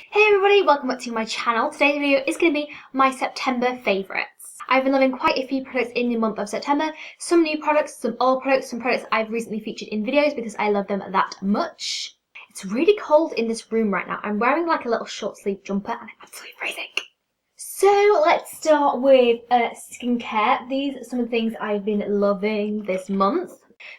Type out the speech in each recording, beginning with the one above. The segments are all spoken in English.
Hey everybody, welcome back to my channel. Today's video is going to be my September favourites. I've been loving quite a few products in the month of September. Some new products, some old products, some products I've recently featured in videos because I love them that much. It's really cold in this room right now. I'm wearing like a little short sleeve jumper and I'm absolutely freezing. So let's start with skincare. These are some of the things I've been loving this month.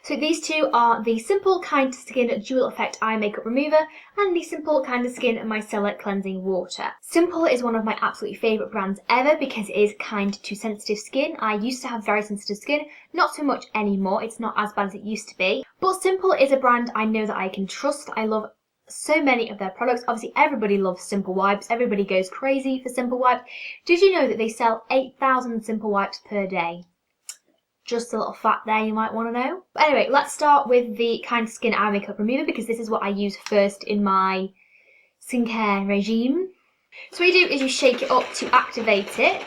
So these two are the Simple Kind Skin Dual Effect Eye Makeup Remover and the Simple Kind Skin Micellar Cleansing Water. Simple is one of my absolutely favourite brands ever because it is kind to sensitive skin. I used to have very sensitive skin, not so much anymore, it's not as bad as it used to be. But Simple is a brand I know that I can trust. I love so many of their products. Obviously everybody loves Simple Wipes, everybody goes crazy for Simple Wipes. Did you know that they sell 8,000 Simple Wipes per day? Just a little fact there you might want to know. But anyway, let's start with the Kind Skin Eye Makeup Remover because this is what I use first in my skincare regime. So what you do is you shake it up to activate it.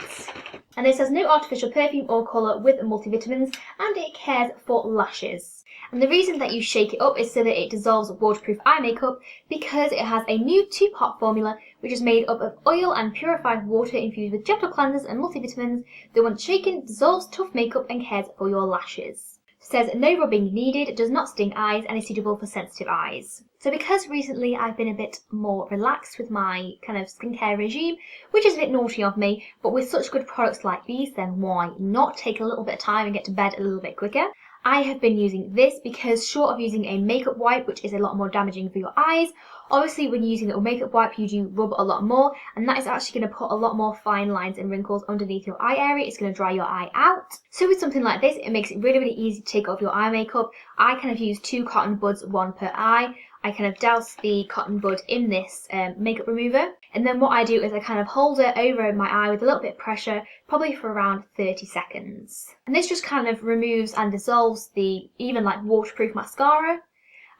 And this has no artificial perfume or colour with multivitamins and it cares for lashes. And the reason that you shake it up is so that it dissolves waterproof eye makeup because it has a new two-part formula which is made up of oil and purified water infused with gentle cleansers and multivitamins that once shaken dissolves tough makeup and cares for your lashes. It says no rubbing needed, does not sting eyes and is suitable for sensitive eyes. So because recently I've been a bit more relaxed with my kind of skincare regime, which is a bit naughty of me, but with such good products like these, then why not take a little bit of time and get to bed a little bit quicker? I have been using this because short of using a makeup wipe, which is a lot more damaging for your eyes, obviously when using a makeup wipe you do rub a lot more and that is actually going to put a lot more fine lines and wrinkles underneath your eye area. It's going to dry your eye out. So with something like this, it makes it really easy to take off your eye makeup. I kind of use 2 cotton buds, 1 per eye. I kind of douse the cotton bud in this makeup remover and then what I do is I kind of hold it over my eye with a little bit of pressure, probably for around 30 seconds. And this just kind of removes and dissolves the even like waterproof mascara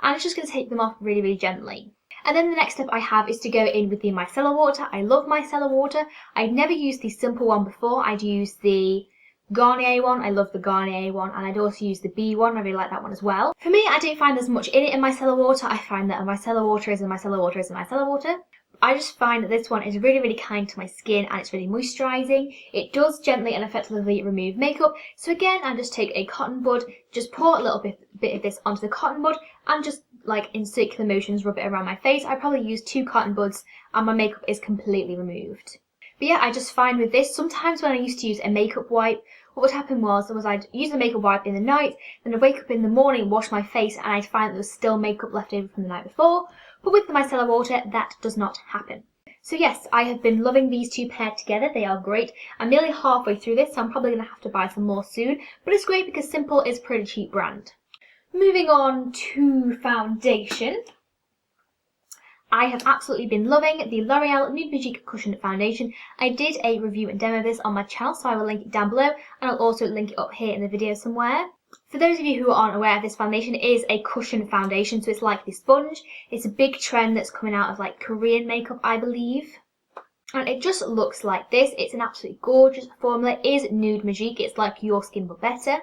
and it's just going to take them off really gently. And then the next step I have is to go in with the micellar water. I love micellar water. I'd never used the simple one before. I'd used the Garnier one, I love the Garnier one, and I'd also use the B one, I really like that one as well. For me, I don't find there's much in it in micellar water. I find that a micellar water is a micellar water is a micellar water. I just find that this one is really kind to my skin and it's really moisturising. It does gently and effectively remove makeup. So again, I just take a cotton bud, just pour a little bit of this onto the cotton bud and just like in circular motions rub it around my face. I probably use 2 cotton buds and my makeup is completely removed. But yeah, I just find with this, sometimes when I used to use a makeup wipe, what would happen was I'd use the makeup wipe in the night, then I'd wake up in the morning, wash my face, and I'd find there was still makeup left over from the night before. But with the micellar water, that does not happen. So yes, I have been loving these two paired together. They are great. I'm nearly halfway through this, so I'm probably going to have to buy some more soon. But it's great because Simple is a pretty cheap brand. Moving on to foundation. I have absolutely been loving the L'Oreal Nude Magique Cushion Foundation. I did a review and demo of this on my channel, so I will link it down below, and I'll also link it up here in the video somewhere. For those of you who aren't aware of this foundation, it is a cushion foundation, so it's like the sponge. It's a big trend that's coming out of like Korean makeup, I believe. And it just looks like this. It's an absolutely gorgeous formula. It is Nude Magique. It's like your skin but better.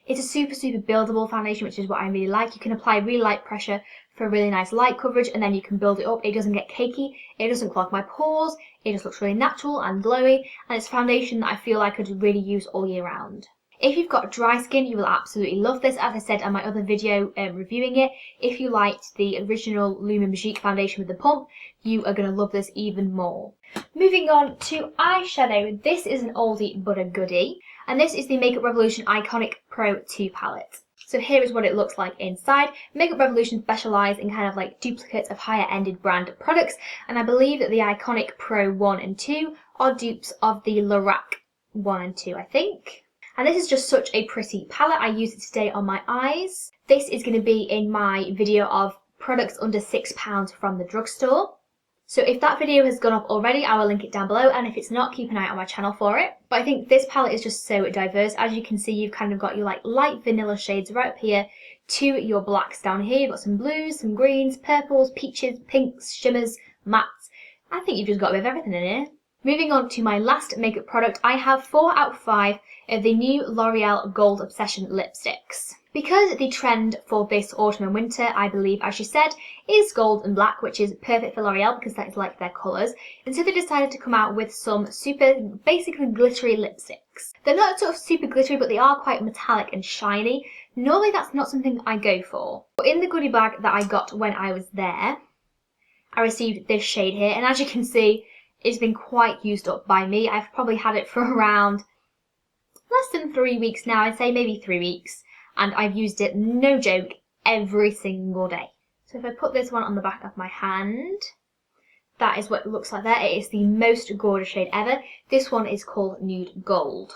It's a super buildable foundation, which is what I really like. You can apply really light pressure for a really nice light coverage and then you can build it up. It doesn't get cakey, it doesn't clog my pores, it just looks really natural and glowy, and it's a foundation that I feel I could really use all year round. If you've got dry skin, you will absolutely love this. As I said in my other video reviewing it, if you liked the original Luma Magique foundation with the pump, you are going to love this even more. Moving on to eyeshadow. This is an oldie but a goodie, and this is the Makeup Revolution Iconic Pro 2 palette. So here is what it looks like inside. Makeup Revolution specialise in kind of like duplicates of higher ended brand products, and I believe that the Iconic Pro 1 and 2 are dupes of the Lorac 1 and 2, I think. And this is just such a pretty palette. I use it today on my eyes. This is going to be in my video of products under £6 from the drugstore. So if that video has gone up already, I will link it down below, and if it's not, keep an eye out on my channel for it. But I think this palette is just so diverse. As you can see, you've kind of got your like light vanilla shades right up here to your blacks down here. You've got some blues, some greens, purples, peaches, pinks, shimmers, mattes. I think you've just got a bit of everything in here. Moving on to my last makeup product, I have 4 out of 5 of the new L'Oreal Gold Obsession lipsticks. Because the trend for this autumn and winter, I believe, as she said, is gold and black, which is perfect for L'Oreal because that is like their colours. And so they decided to come out with some super, basically glittery lipsticks. They're not sort of super glittery, but they are quite metallic and shiny. Normally that's not something I go for. But in the goodie bag that I got when I was there, I received this shade here. And as you can see, it's been quite used up by me. I've probably had it for around less than 3 weeks now. I'd say maybe 3 weeks. And I've used it, no joke, every single day. So if I put this one on the back of my hand, that is what it looks like there. It is the most gorgeous shade ever. This one is called Nude Gold.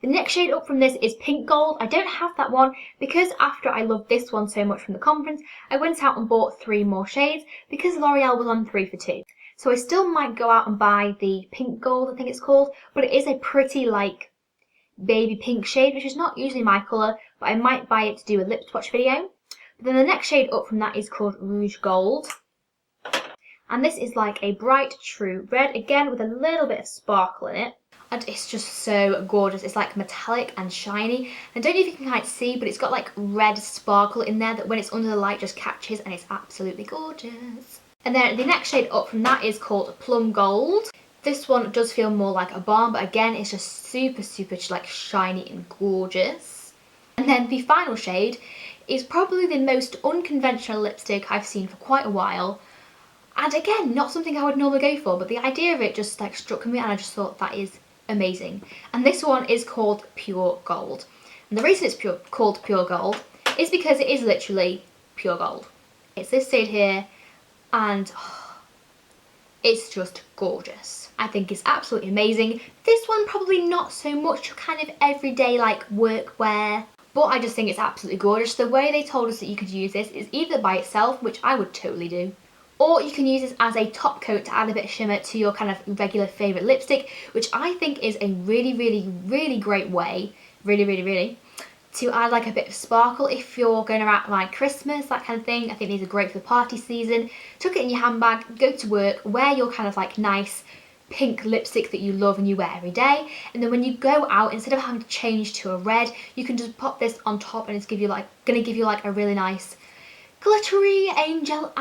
The next shade up from this is Pink Gold. I don't have that one because after I loved this one so much from the conference, I went out and bought 3 more shades because L'Oreal was on 3 for 2. So I still might go out and buy the Pink Gold, I think it's called, but it is a pretty like baby pink shade, which is not usually my colour, but I might buy it to do a lip swatch video. But then the next shade up from that is called Rouge Gold. And this is like a bright true red, again with a little bit of sparkle in it. And it's just so gorgeous. It's like metallic and shiny. I don't know if you can quite see, but it's got like red sparkle in there that when it's under the light just catches, and it's absolutely gorgeous. And then the next shade up from that is called Plum Gold. This one does feel more like a balm, but again, it's just super, super like shiny and gorgeous. And then the final shade is probably the most unconventional lipstick I've seen for quite a while. And again, not something I would normally go for, but the idea of it just like struck me and I just thought that is amazing. And this one is called Pure Gold. And the reason it's called Pure Gold is because it is literally pure gold. It's this shade here and it's just gorgeous. I think it's absolutely amazing. This one probably not so much kind of everyday like workwear, but I just think it's absolutely gorgeous. The way they told us that you could use this is either by itself, which I would totally do, or you can use this as a top coat to add a bit of shimmer to your kind of regular favourite lipstick, which I think is a really, really, really great way, really, to add like a bit of sparkle if you're going around like Christmas, that kind of thing. I think these are great for the party season. Tuck it in your handbag, go to work, wear your kind of like nice pink lipstick that you love and you wear every day, and then when you go out, instead of having to change to a red, you can just pop this on top and it's gonna give you like a really nice glittery angelic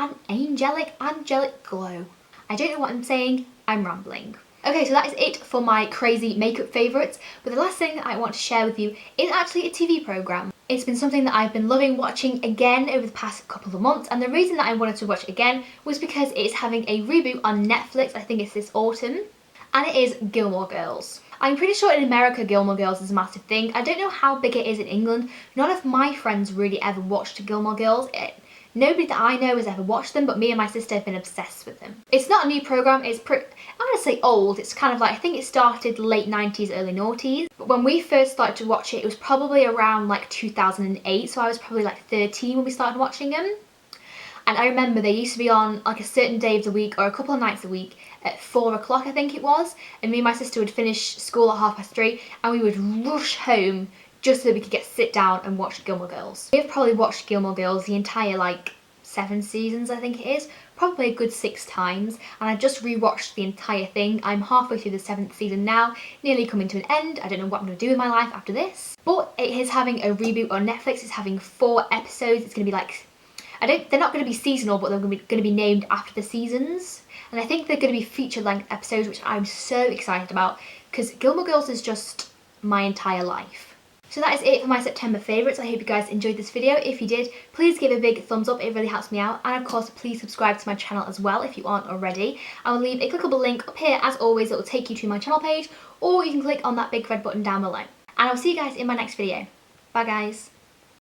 glow. I don't know what I'm saying, I'm rambling. Okay, so that is it for my crazy makeup favourites, but the last thing that I want to share with you is actually a TV programme. It's been something that I've been loving watching again over the past couple of months, and the reason that I wanted to watch it again was because it's having a reboot on Netflix. I think it's this autumn, and it is Gilmore Girls. I'm pretty sure in America Gilmore Girls is a massive thing. I don't know how big it is in England. None of my friends really ever watched Gilmore Girls. Nobody that I know has ever watched them, but me and my sister have been obsessed with them. It's not a new programme, it's I'm gonna say old. It's kind of like, I think it started late 90s, early noughties. But when we first started to watch it was probably around like 2008, so I was probably like 13 when we started watching them. And I remember they used to be on like a certain day of the week or a couple of nights a week at 4 o'clock, I think it was. And me and my sister would finish school at 3:30 and we would rush home just so we could sit down and watch Gilmore Girls. We've probably watched Gilmore Girls the entire like 7 seasons, I think it is, probably a good 6 times, and I just rewatched the entire thing. I'm halfway through the 7th season now, nearly coming to an end. I don't know what I'm going to do with my life after this. But it is having a reboot on Netflix. It's having 4 episodes. It's going to be like, they're not going to be seasonal, but they're going to be named after the seasons. And I think they're going to be feature-length episodes, which I'm so excited about, because Gilmore Girls is just my entire life. So that is it for my September favourites. I hope you guys enjoyed this video. If you did, please give a big thumbs up, it really helps me out. And of course, please subscribe to my channel as well if you aren't already. I will leave a clickable link up here as always that will take you to my channel page, or you can click on that big red button down below. And I'll see you guys in my next video. Bye guys.